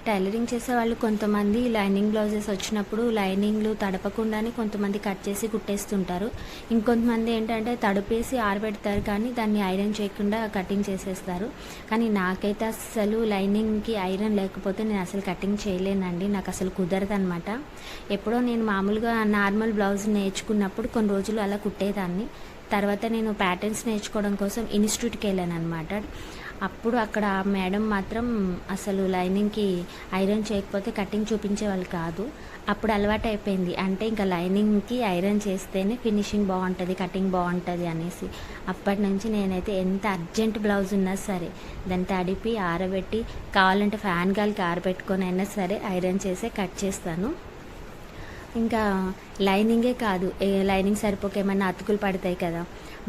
Tailoring చేసే వాళ్ళు కొంతమంది లైనింగ్ బ్లౌజెస్ వచ్చినప్పుడు లైనింగ్లు తడపకుండానే కొంతమంది కట్ చేసి కుట్టేస్తుంటారు. ఇంకొంతమంది ఏంటంటే తడిపేసి ఆరబెడతారు, కానీ దాన్ని ఐరన్ చేయకుండా కటింగ్ చేసేస్తారు. కానీ నాకైతే అసలు లైనింగ్కి ఐరన్ లేకపోతే నేను అసలు కటింగ్ చేయలేనండి. నాకు అసలు కుదరదు అనమాట. ఎప్పుడో నేను మామూలుగా నార్మల్ బ్లౌజ్ నేర్చుకున్నప్పుడు కొన్ని రోజులు అలా కుట్టేదాన్ని. తర్వాత నేను ప్యాటర్న్స్ నేర్చుకోవడం కోసం ఇన్స్టిట్యూట్కి వెళ్ళాను అనమాట. అప్పుడు అక్కడ మేడం మాత్రం అసలు లైనింగ్కి ఐరన్ చేయకపోతే కటింగ్ చూపించేవాళ్ళు కాదు. అప్పుడు అలవాటు అయిపోయింది. అంటే ఇంకా లైనింగ్కి ఐరన్ చేస్తేనే ఫినిషింగ్ బాగుంటుంది, కటింగ్ బాగుంటుంది అనేసి. అప్పటి నుంచి నేనైతే ఎంత అర్జెంట్ బ్లౌజ్ ఉన్నా సరే దాన్ని తడిపి ఆరబెట్టి, కావాలంటే ఫ్యాన్ గాలికి ఆరబెట్టుకొని అయినా సరే ఐరన్ చేసే కట్ చేస్తాను. ఇంకా లైనింగే కాదు, లైనింగ్ సరిపోక ఏమన్నా అతుకులు పడతాయి కదా,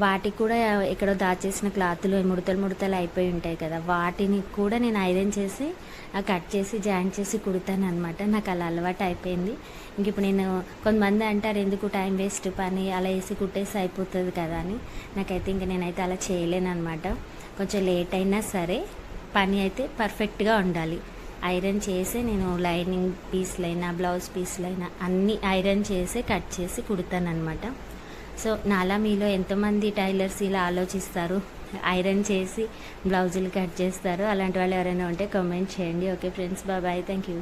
వాటికి కూడా ఎక్కడో దాచేసిన క్లాతులు ముడతలు అయిపోయి ఉంటాయి కదా, వాటిని కూడా నేను ఐరన్ చేసి కట్ చేసి జాయింట్ చేసి కుడతాను అనమాట. నాకు అలా అలవాటు అయిపోయింది. ఇంక ఇప్పుడు నేను కొంతమంది అంటారు ఎందుకు టైం వేస్ట్, పని అలా వేసి కుట్టేసి అయిపోతుంది కదా అని. నాకైతే ఇంక నేనైతే అలా చేయలేను అనమాట. కొంచెం లేట్ అయినా సరే పని అయితే పర్ఫెక్ట్గా ఉండాలి. ఐరన్ చేసి నేను లైనింగ్ పీస్లైనా బ్లౌజ్ పీస్లైనా అన్నీ ఐరన్ చేసి కట్ చేసి కుడతానమాట. సో నాలా మీలో ఎంతమంది టైలర్స్ ఇలా ఆలోచిస్తారు, ఐరన్ చేసి బ్లౌజులు కట్ చేస్తారు? అలాంటి వాళ్ళు ఎవరైనా ఉంటే కామెంట్ చేయండి. Okay friends, bye, thank you.